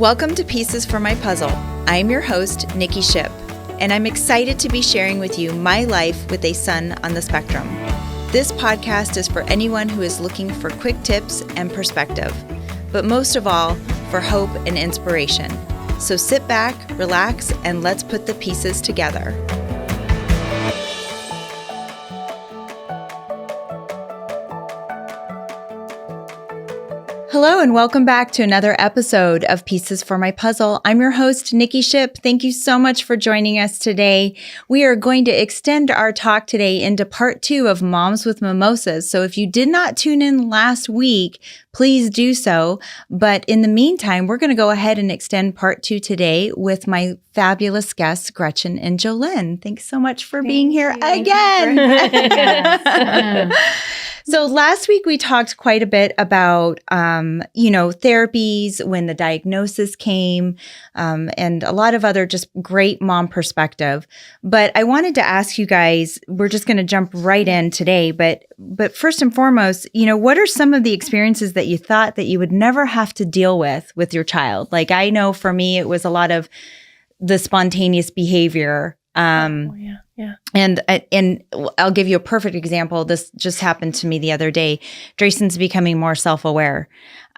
Welcome to Pieces for My Puzzle. I'm your host, Nikki Ship, and I'm excited to be sharing with you my life with a son on the spectrum. This podcast is for anyone who is looking for quick tips and perspective, but most of all, for hope and inspiration. So sit back, relax, and let's put the pieces together. Hello and welcome back to another episode of Pieces for My Puzzle. I'm your host, Nikki Ship. Thank you so much for joining us today. We are going to extend our talk today into part 2 of Moms with Mimosas. So if you did not tune in last week, please do so. But in the meantime, we're going to go ahead and extend part 2 today with my fabulous guests, Gretchen and Jolynn. Thanks so much for being here again. So last week we talked quite a bit about, therapies when the diagnosis came, and a lot of other just great mom perspective. But I wanted to ask you guys, we're just going to jump right in today, but first and foremost, what are some of the experiences that you thought that you would never have to deal with your child? Like, I know for me, it was a lot of the spontaneous behavior. And I'll give you a perfect example. This just happened to me the other day. Drayson's becoming more self-aware.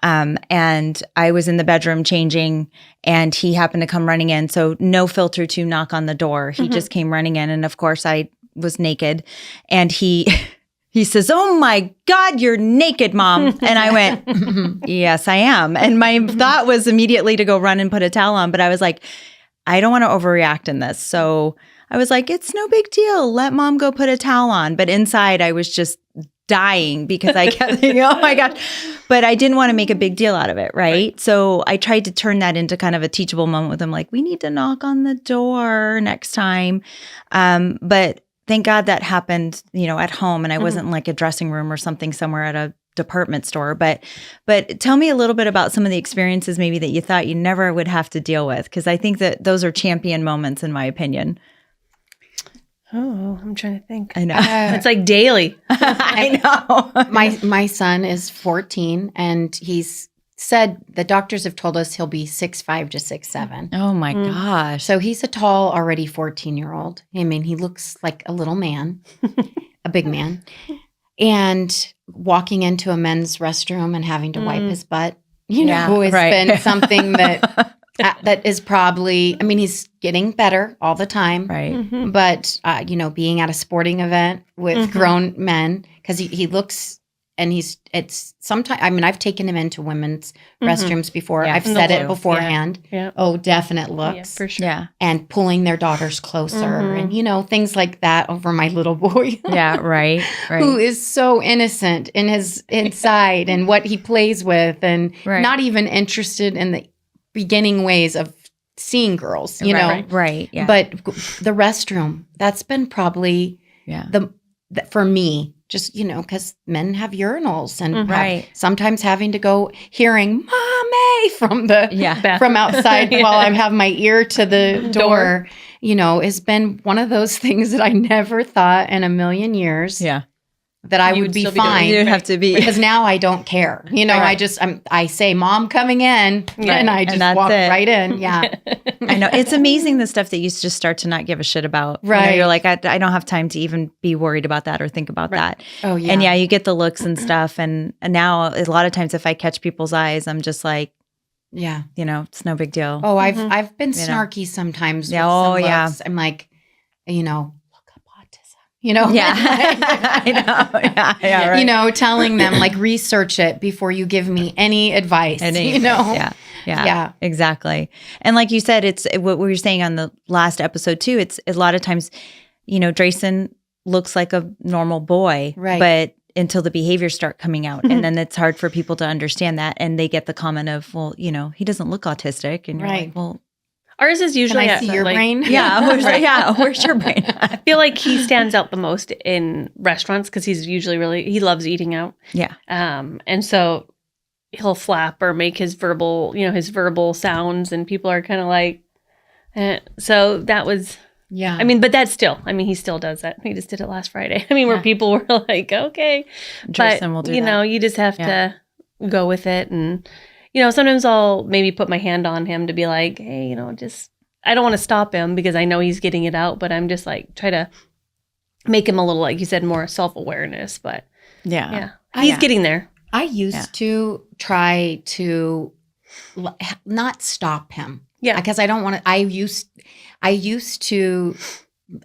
And I was in the bedroom changing and he happened to come running in. So no filter to knock on the door. He just came running in. And of course I was naked and he says, "Oh my God, you're naked, Mom." And I went, "Yes, I am." And my thought was immediately to go run and put a towel on. But I was like, I don't want to overreact in this. So I was like, it's no big deal. Let Mom go put a towel on. But inside I was just dying because I kept thinking, oh my gosh. But I didn't want to make a big deal out of it, right? So I tried to turn that into kind of a teachable moment with him. Like, we need to knock on the door next time. But thank God that happened, at home. And I wasn't like a dressing room or something somewhere at a department store. But tell me a little bit about some of the experiences maybe that you thought you never would have to deal with. Because I think that those are champion moments in my opinion. Oh, I'm trying to think. I know. It's like daily. I know. My son is 14 and he's said the doctors have told us he'll be 6'5" to 6'7". Oh my gosh. So he's a tall, already 14-year-old. I mean, he looks like a little man, a big man. And walking into a men's restroom and having to wipe his butt, has been something that that is probably, he's getting better all the time. Right. But, being at a sporting event with grown men, because he looks, and it's sometimes, I've taken him into women's restrooms before. Yeah, I've said it beforehand. Yeah. Oh, definite looks. Yeah, for sure. Yeah. And pulling their daughters closer and, things like that over my little boy. Yeah. Right. Who is so innocent in his inside and what he plays with and not even interested in the beginning ways of seeing girls, Right. Yeah. But the restroom, that's been probably for me, just, because men have urinals and sometimes having to go hearing "Mommy" from outside while I have my ear to the door, has been one of those things that I never thought in a million years. Yeah. That I would be fine. You'd have to be. Because now I don't care. I say, "Mom coming in," and I just walk right in. Yeah. I know. It's amazing the stuff that you just start to not give a shit about. Right. You're like, I don't have time to even be worried about that or think about that. Oh, yeah. And you get the looks and stuff. And now a lot of times if I catch people's eyes, I'm just like, it's no big deal. Oh, I've been snarky sometimes. Yeah. Looks. I'm like, Yeah. I know. Yeah, right. Telling them like research it before you give me any advice. Yeah, exactly. And like you said, it's what we were saying on the last episode too. It's a lot of times, Drayson looks like a normal boy, right? But until the behaviors start coming out, and then it's hard for people to understand that, and they get the comment of, well, he doesn't look autistic, and you're like, well. Ours is usually Can I see your brain? Yeah, where's your brain? I feel like he stands out the most in restaurants because he's usually he loves eating out. Yeah. And so he'll flap or make his verbal sounds, and people are kind of like, so that was. Yeah. But that's still, he still does that. He just did it last Friday. Where people were like, okay. Jason will do that. You just have to go with it. And, sometimes I'll maybe put my hand on him to be like, hey, just, I don't want to stop him because I know he's getting it out, but I'm just like, try to make him a little, like you said, more self-awareness. But yeah, he's getting there. I used to try to not stop him. Yeah. Because I don't want to, I used to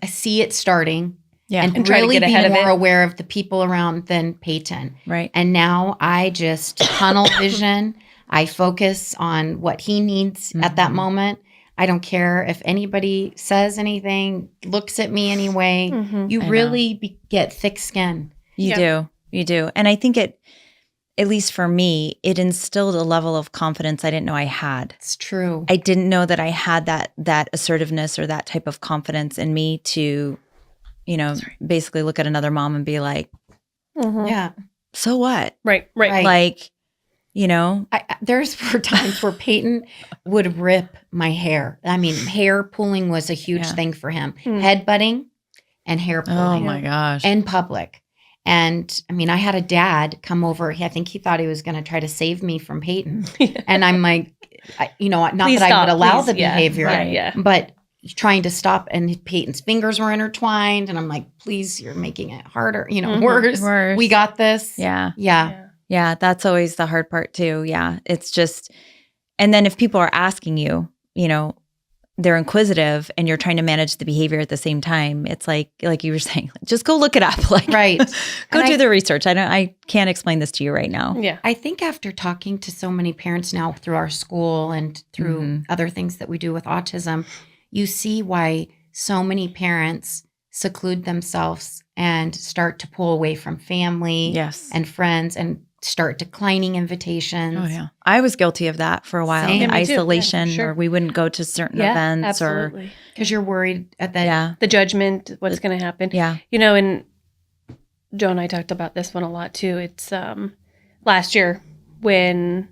see it starting. Yeah. And try really to get ahead be of more it. aware of the people around than Peyton. Right. And now I just tunnel vision. I focus on what he needs at that moment. I don't care if anybody says anything, looks at me anyway. You really get thick skin. You do. And I think at least for me, it instilled a level of confidence I didn't know I had. It's true. I didn't know that I had that assertiveness or that type of confidence in me to, basically look at another mom and be like, yeah, so what? Right. Like, there's were times where Peyton would rip my hair. I mean, hair pulling was a huge thing for him. Headbutting and hair pulling. Oh my gosh. In public. And I mean, I had a dad come over. I think he thought he was going to try to save me from Peyton. And I'm like, not Please that stop, I would allow please. the behavior, Right, but trying to stop, and Peyton's fingers were intertwined. And I'm like, please, you're making it harder, worse. We got this. Yeah. Yeah. That's always the hard part too. Yeah. It's just, and then if people are asking you, they're inquisitive and you're trying to manage the behavior at the same time, it's like you were saying, just go look it up. Like, right. Go do the research. I can't explain this to you right now. Yeah. I think after talking to so many parents now through our school and through other things that we do with autism, you see why so many parents seclude themselves and start to pull away from family and friends and start declining invitations. Oh, yeah. I was guilty of that for a while. Same. Isolation, Yeah, sure. or we wouldn't go to certain events absolutely. or because you're worried at that. The judgment, what's going to happen. Yeah. And Joe and I talked about this one a lot too. It's last year when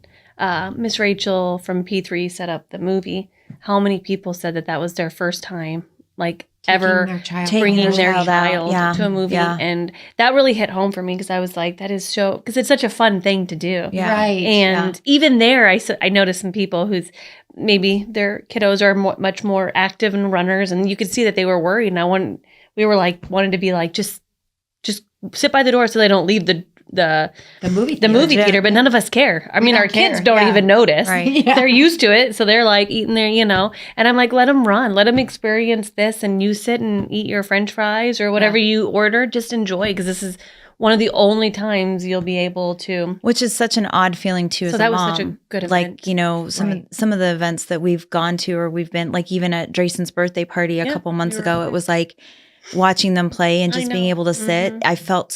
Miss Rachel from P3 set up the movie, how many people said that was their first time, like ever bringing their child to a movie. And that really hit home for me because I was like, that is so, because it's such a fun thing to do. Yeah. Right. And even there, I noticed some people who's maybe their kiddos are much more active and runners, and you could see that they were worried. And we were like, wanted to be like, just sit by the door so they don't leave the movie theater, but none of us care. I mean, our kids don't even notice. Right. They're used to it. So they're like eating their, and I'm like, let them run, let them experience this. And you sit and eat your French fries or whatever you order, just enjoy. Because this is one of the only times you'll be able to. Which is such an odd feeling too as a mom. So that was such a good event. Like, some of the events that we've gone to or we've been, like even at Drayson's birthday party a couple months ago, it was like, watching them play and just being able to sit, I felt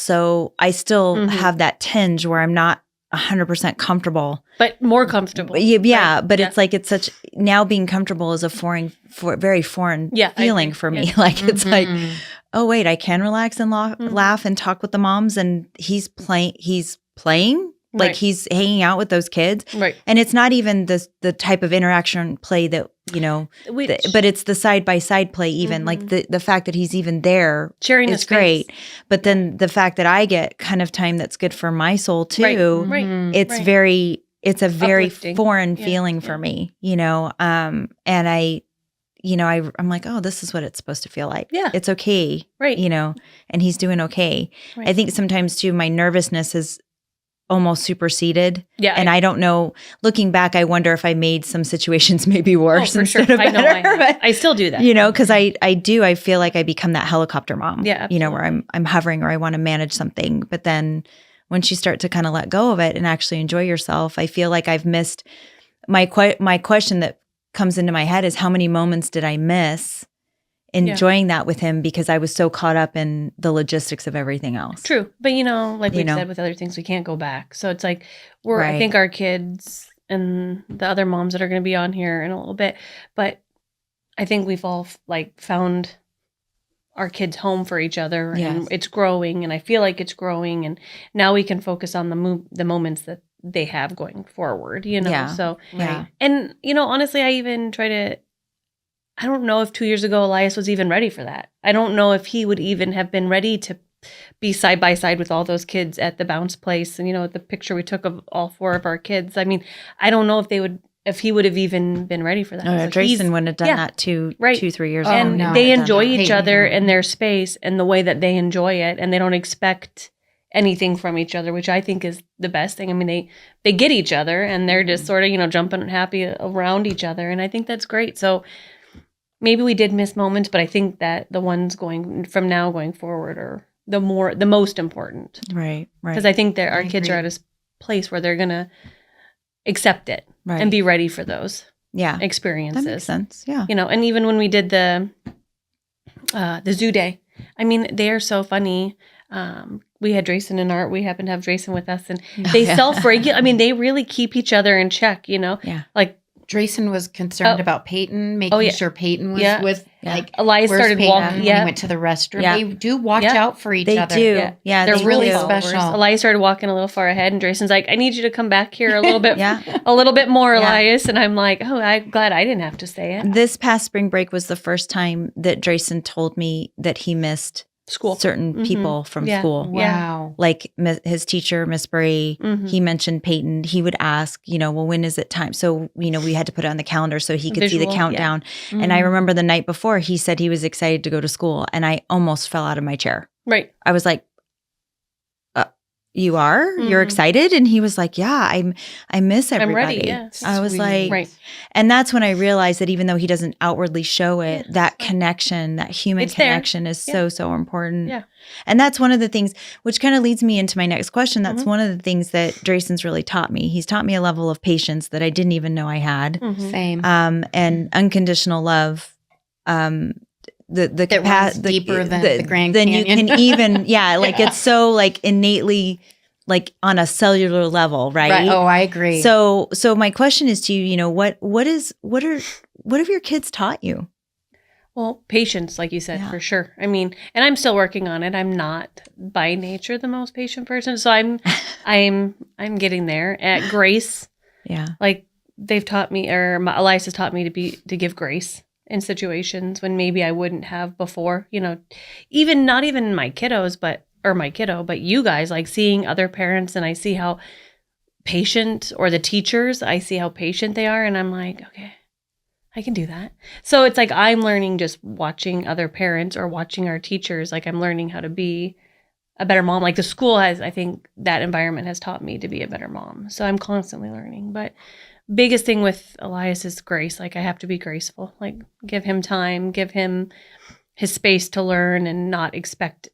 I still have that tinge where I'm not 100% comfortable. But more comfortable. Yeah, right? But it's like, it's such, now being comfortable is a very foreign feeling for me. Like, it's like, oh wait, I can relax and laugh and talk with the moms, and he's playing. Like he's hanging out with those kids. Right. And it's not even the type of interaction play that, but it's the side-by-side play even. Like the fact that he's even there sharing is great. But then the fact that I get kind of time that's good for my soul too, it's a very uplifting. Foreign feeling for me, and I'm like, oh, this is what it's supposed to feel like. Yeah. It's okay. Right. And he's doing okay. Right. I think sometimes too, my nervousness is almost superseded. Yeah. And I don't know, looking back, I wonder if I made some situations maybe worse. For sure. I know. I still do that. Because I feel like I become that helicopter mom. Yeah. Absolutely. Where I'm hovering or I want to manage something. But then once you start to kind of let go of it and actually enjoy yourself, I feel like I've missed my question that comes into my head is how many moments did I miss enjoying that with him because I was so caught up in the logistics of everything else. True. But like we've said with other things, we can't go back. So it's like I think our kids and the other moms that are going to be on here in a little bit, but I think we've all found our kids home for each other, and it's growing, and I feel like it's growing, and now we can focus on the moments that they have going forward, so and honestly, I even I don't know if 2 years ago Elias was even ready for that. I don't know if he would even have been ready to be side by side with all those kids at the bounce place. And, the picture we took of all 4 of our kids. I mean, I don't know if he would have even been ready for that. No, Drayson wouldn't have done that 2-3 years ago. And they enjoy each other in their space and the way that they enjoy it. And they don't expect anything from each other, which I think is the best thing. I mean, they get each other and they're just sort of, jumping happy around each other. And I think that's great. So maybe we did miss moments, but I think that the ones going forward are the most important. Right. Because I think that our kids are at a place where they're going to accept it and be ready for those experiences. That makes sense. Yeah. And even when we did the zoo day, I mean, they are so funny. We had Drayson and Art. We happened to have Drayson with us, and they self-regulate. I mean, they really keep each other in check, Yeah. Like Drayson was concerned about Peyton, making sure Peyton was with, like, Elias started walking. Yeah. We went to the restroom. Yeah. They do watch out for each other. They do. Yeah. They're really special. Elias started walking a little far ahead, and Drayson's like, I need you to come back here a little bit, a little bit more, Elias. And I'm like, oh, I'm glad I didn't have to say it. This past spring break was the first time that Drayson told me that he missed school, certain people from school. Wow. Like his teacher, Miss Bray, he mentioned Peyton. He would ask, well, when is it time? So, we had to put it on the calendar so he could see the countdown. And I remember the night before he said he was excited to go to school, and I almost fell out of my chair. Right. I was like, you are? You're excited? And he was like, yeah, I miss everybody. I'm ready, yeah. I was like, and that's when I realized that even though he doesn't outwardly show it, that connection, that human connection is so important. Yeah. And that's one of the things, which kind of leads me into my next question. That's one of the things that Drayson's really taught me. He's taught me a level of patience that I didn't even know I had. Same. And unconditional love. That runs deeper than the Grand Canyon. You can even, like it's so like innately like on a cellular level, right? Oh, I agree. So my question is to you, what have your kids taught you? Well, patience, like you said, for sure. I mean, and I'm still working on it. I'm not by nature the most patient person, so I'm getting there. At grace, like they've taught me, or Elias has taught me to give grace in situations when maybe I wouldn't have before, even not even my kiddos, but you guys, like seeing other parents, and I see how patient, or the teachers, I see how patient they are. And I'm like, okay, I can do that. So it's like, I'm learning just watching other parents or watching our teachers. Like I'm learning how to be a better mom. Like the school I think that environment has taught me to be a better mom. So I'm constantly learning, but biggest thing with Elias is grace. Like I have to be graceful, like give him time, give him his space to learn, and not expect,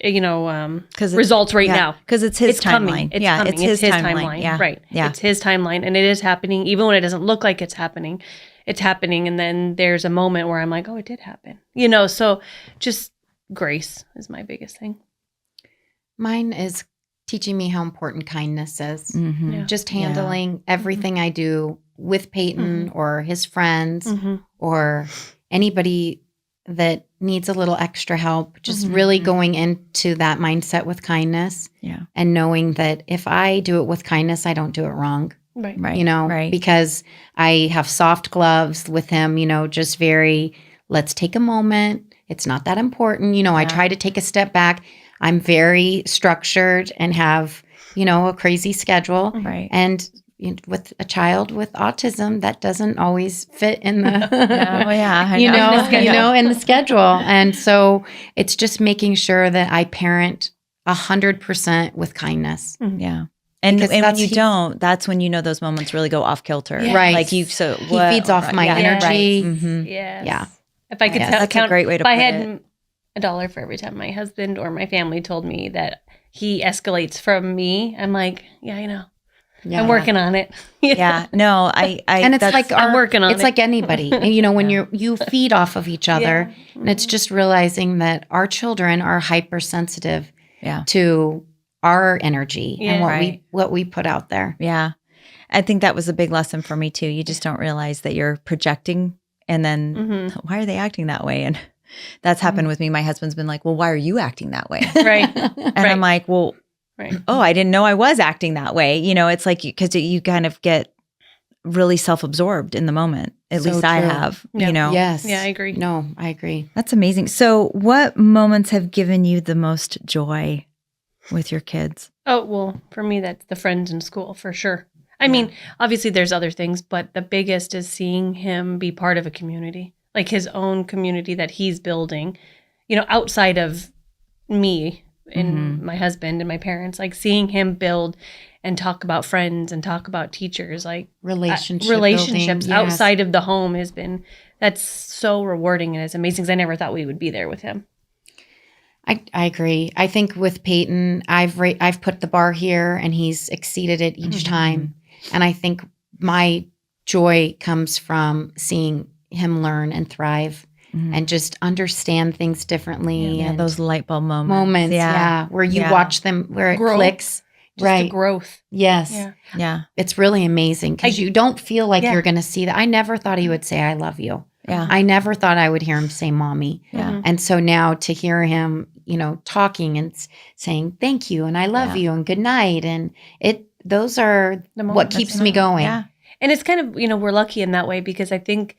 results now. Because it's his timeline. It's his timeline. Yeah. Right. Yeah. It's his timeline, and it is happening. Even when it doesn't look like it's happening. And then there's a moment where I'm like, oh, it did happen. So just grace is my biggest thing. Mine is teaching me how important kindness is. Just handling everything I do with Peyton or his friends or anybody that needs a little extra help. Just really going into that mindset with kindness and knowing that if I do it with kindness, I don't do it wrong. Right. Because I have soft gloves with him, just very, let's take a moment. It's not that important. I try to take a step back. I'm very structured and have, a crazy schedule. Right. And with a child with autism, that doesn't always fit in the, in the schedule. And so it's just making sure that I parent 100% with kindness. Yeah. And when you don't, that's when those moments really go off kilter. Yeah. Right. Like he feeds off my energy. Right. Yes. Yeah. If I could that's a great way to put it. If I had $1 for every time my husband or my family told me that he escalates from me, I'm like, yeah, I know. Yeah. I'm working on it. No, and it's like I'm working on it. It's like anybody, when you feed off of each other, and it's just realizing that our children are hypersensitive to our energy and what we put out there. Yeah. I think that was a big lesson for me too. You just don't realize that you're projecting, and then why are they acting that way? And that's happened with me. My husband's been like, well, why are you acting that way? Right. And I'm like, well, oh, I didn't know I was acting that way. It's like, because you kind of get really self-absorbed in the moment. At least I have, Yes. Yeah, I agree. No, I agree. That's amazing. So what moments have given you the most joy with your kids? Oh, well, for me, that's the friends in school for sure. I mean, obviously there's other things, but the biggest is seeing him be part of a community, like his own community that he's building, outside of me and my husband and my parents, like seeing him build and talk about friends and talk about teachers, like relationships building, outside of the home that's so rewarding and it's amazing. 'Cause I never thought we would be there with him. I agree. I think with Peyton, I've put the bar here and he's exceeded it each time. And I think my joy comes from seeing him learn and thrive and just understand things differently. Yeah, and those light bulb moments. Where you watch them, where it clicks. Just the growth. Yes. Yeah. It's really amazing because you don't feel like you're going to see that. I never thought he would say, I love you. Yeah. I never thought I would hear him say mommy. Yeah. And so now to hear him, talking and saying thank you and I love you and good night. And those are what keeps me going. Yeah. And it's kind of, we're lucky in that way because I think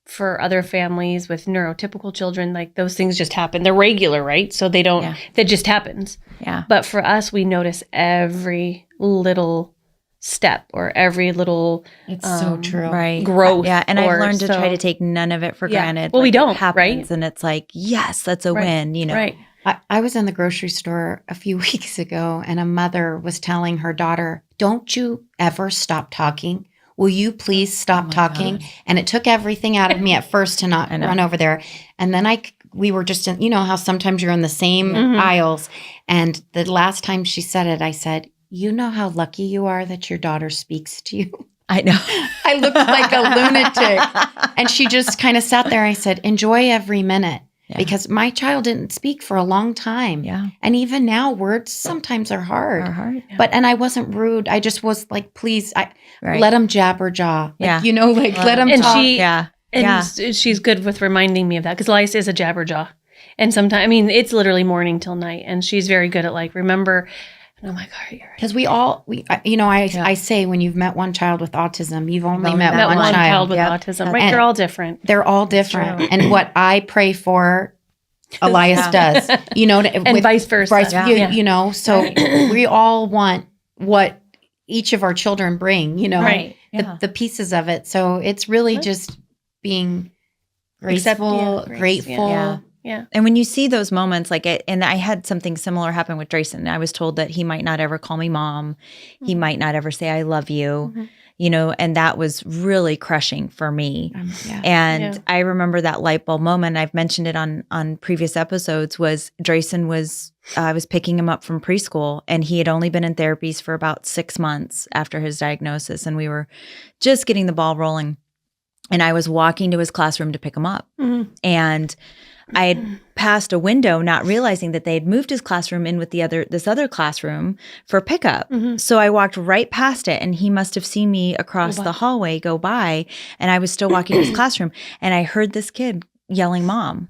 for other families with neurotypical children, like those things just happen. They're regular, right? So they don't, that just happens. Yeah. But for us, we notice every little step or every little it's so true. Right. growth. Yeah. And I've learned to try to take none of it for granted. Well, we don't, it happens, right? And it's like, yes, that's a win, Right. I was in the grocery store a few weeks ago and a mother was telling her daughter, don't you ever stop talking? Will you please stop talking? Gosh. And it took everything out of me at first to not run over there. And then we were just in, how sometimes you're in the same aisles. And the last time she said it, I said, you know how lucky you are that your daughter speaks to you? I know. I looked like a lunatic. And she just kind of sat there. I said, enjoy every minute. Yeah. Because my child didn't speak for a long time. Yeah. And even now, words sometimes are hard. Yeah. And I wasn't rude. I just was like, please, let him jabber jaw. Let him talk. And she's good with reminding me of that because Elias is a jabber jaw. And sometimes, it's literally morning till night. And she's very good at remember. And I'm like, all right, you're right. Because I say when you've met one child with autism, you've only met one child with autism. Right? They're all different. They're all different. And what I pray for, Elias does. And vice versa. So we all want what each of our children bring, the pieces of it. So it's really just being graceful, grateful. Yeah. And when you see those moments and I had something similar happen with Drayson. I was told that he might not ever call me mom. Mm-hmm. He might not ever say, I love you, and that was really crushing for me. I remember that light bulb moment. I've mentioned it on previous episodes was Drayson I was picking him up from preschool and he had only been in therapies for about 6 months after his diagnosis. And we were just getting the ball rolling and I was walking to his classroom to pick him up. Mm-hmm. And I had passed a window, not realizing that they had moved his classroom in with this other classroom for pickup. Mm-hmm. So I walked right past it, and he must have seen me across the hallway go by, and I was still walking to his classroom, and I heard this kid yelling, "Mom!"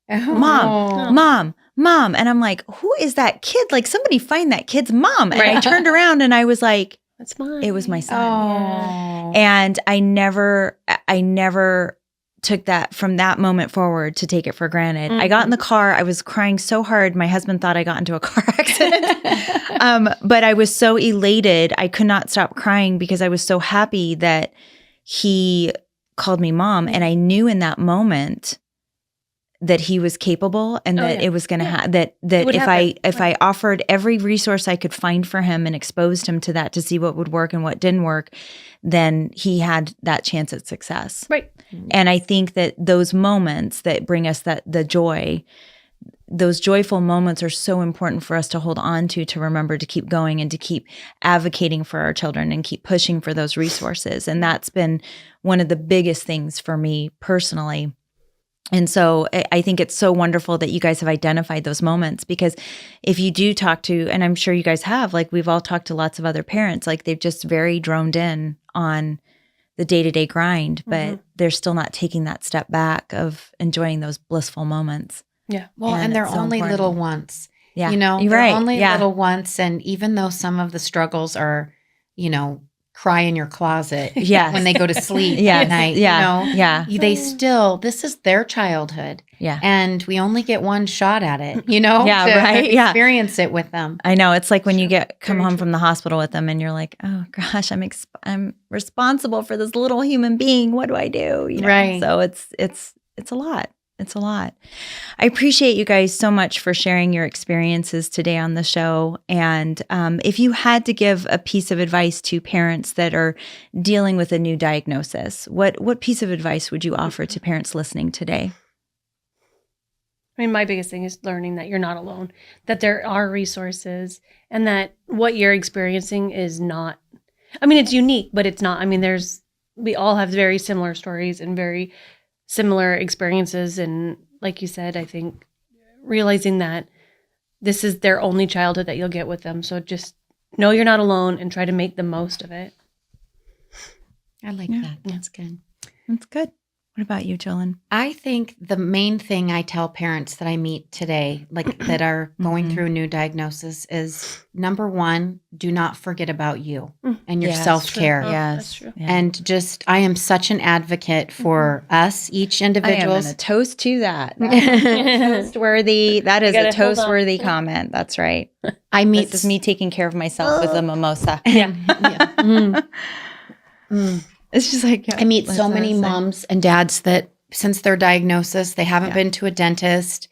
Mom, Mom, and I'm like, "Who is that kid? Like, somebody find that kid's mom!" And I turned around, and I was like, "That's mine." It was my son, yeah. And I never took that from that moment forward to take it for granted. Mm-hmm. I got in the car. I was crying so hard. My husband thought I got into a car accident. But I was so elated. I could not stop crying because I was so happy that he called me mom. And I knew in that moment that he was capable and that it was going to happen. That if I offered every resource I could find for him and exposed him to that to see what would work and what didn't work, then he had that chance at success. Right. And I think that those moments that bring us the joy, those joyful moments are so important for us to hold on to remember to keep going and to keep advocating for our children and keep pushing for those resources. And that's been one of the biggest things for me personally. And so I think it's so wonderful that you guys have identified those moments, because if you do talk to, and I'm sure you guys have, we've all talked to lots of other parents, they've just very droned in on the day-to-day grind, but they're still not taking that step back of enjoying those blissful moments. Yeah. Well, and they're only important. Little once. Yeah. They're only little once. And even though some of the struggles are, cry in your closet Yes. when they go to sleep Yes. at night. Yeah. You know? Yeah. They still, this is their childhood. Yeah. And we only get one shot at it, you know, Yeah, to right? Yeah. experience it with them. I know. It's like when you come Very home true. from the hospital with them and you're like, oh gosh, I'm responsible for this little human being. What do I do? You know? Right. So it's a lot. It's a lot. I appreciate you guys so much for sharing your experiences today on the show. And if you had to give a piece of advice to parents that are dealing with a new diagnosis, what piece of advice would you offer to parents listening today? I mean, my biggest thing is learning that you're not alone, that there are resources, and that what you're experiencing is not, I mean, it's unique, but it's not. I mean, we all have very similar stories and very similar experiences. And like you said, I think realizing that this is their only childhood that you'll get with them. So just know you're not alone and try to make the most of it. I like that. That's good. That's good. What about you, Jolyn? I think the main thing I tell parents that I meet today, like that are going through a new diagnosis, is number one, do not forget about you and your self-care. Yes. That's true. Yeah. And just, I am such an advocate for us, each individual. I am in a toast to that. Toast worthy. That is a toast worthy comment. That's right. I meet This is me taking care of myself with a mimosa. Yeah. It's just like, I meet so many moms and dads that since their diagnosis, they haven't been to a dentist.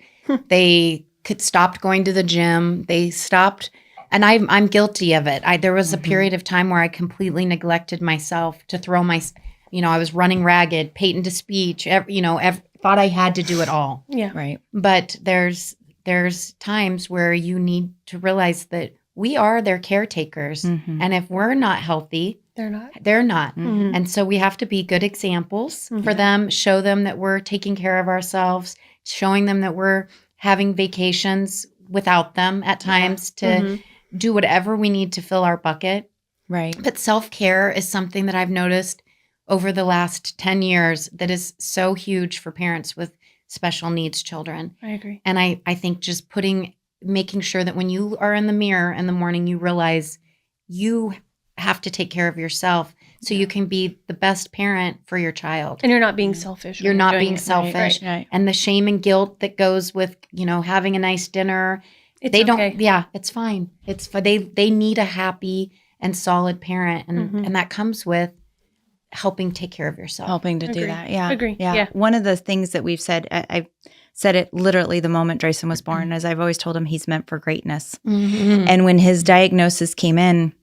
They stopped going to the gym. They stopped, and I'm guilty of it. There was a period of time where I completely neglected myself to throw I was running ragged, patent to speech, thought I had to do it all. Yeah. Right. But there's times where you need to realize that we are their caretakers. And if we're not healthy, they're not. And so we have to be good examples for them, show them that we're taking care of ourselves, showing them that we're having vacations without them at times to do whatever we need to fill our bucket. Right. But self-care is something that I've noticed over the last 10 years that is so huge for parents with special needs children. I agree. And I think just making sure that when you are in the mirror in the morning, you realize you have to take care of yourself so you can be the best parent for your child. And you're not being selfish. You're not being selfish. Right. And the shame and guilt that goes with, having a nice dinner. It's okay. It's fine. It's fine. They need a happy and solid parent. And that comes with helping take care of yourself. Helping to do that. Yeah. Agree. Yeah. Yeah. One of the things that we've said, I said it literally the moment Drayson was born, as I've always told him he's meant for greatness. And when his diagnosis came in,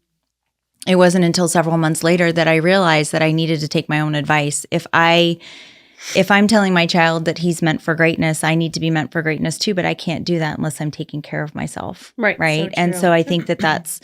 it wasn't until several months later that I realized that I needed to take my own advice. If I'm telling my child that he's meant for greatness, I need to be meant for greatness too, but I can't do that unless I'm taking care of myself. Right. Right. So and true. so I think that's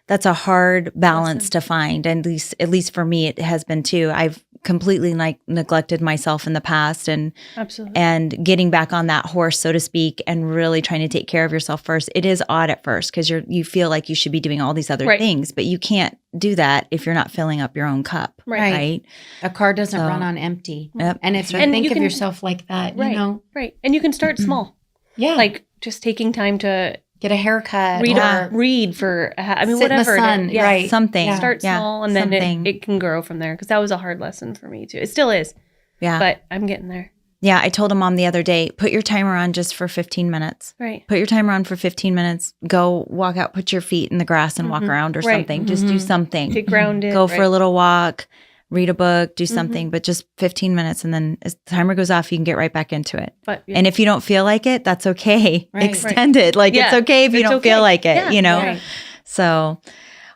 a hard balance to find. And at least for me, it has been too. I've completely neglected myself in the past and Absolutely. and getting back on that horse, so to speak, and really trying to take care of yourself first. It is odd at first because you feel like you should be doing all these other things, but you can't do that if you're not filling up your own cup. Right. A car doesn't run on empty. Yep. And if you think of yourself like that, Right. And you can start small. Yeah. Like just taking time to get a haircut. Read for, sit whatever. in the sun. Yeah. Right. Something. Start small and then it can grow from there. Because that was a hard lesson for me too. It still is. Yeah. But I'm getting there. Yeah. I told Mom the other day, put your timer on just for 15 minutes. Right. Put your timer on for 15 minutes. Go walk out, put your feet in the grass and walk around or something. Just do something. Get grounded. Go for a little walk. Read a book, do something, but just 15 minutes. And then as the timer goes off, you can get right back into it. But, And if you don't feel like it, that's okay. Right. Extend it. It's okay if you don't feel like it, Yeah. So,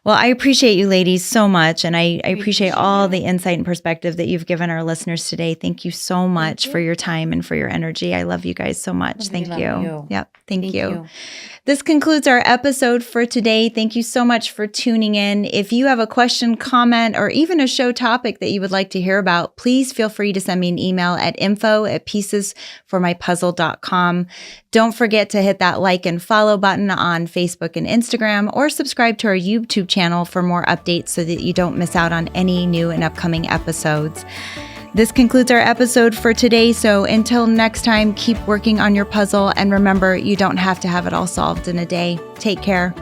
well, I appreciate you ladies so much. And I appreciate all the insight and perspective that you've given our listeners today. Thank you so much for your time and for your energy. I love you guys so much. Thank you. Yep. Thank you. This concludes our episode for today. Thank you so much for tuning in. If you have a question, comment, or even a show topic that you would like to hear about, please feel free to send me an email at info@piecesformypuzzle.com. Don't forget to hit that like and follow button on Facebook and Instagram, or subscribe to our YouTube channel for more updates so that you don't miss out on any new and upcoming episodes. This concludes our episode for today. So until next time, keep working on your puzzle. And remember, you don't have to have it all solved in a day. Take care.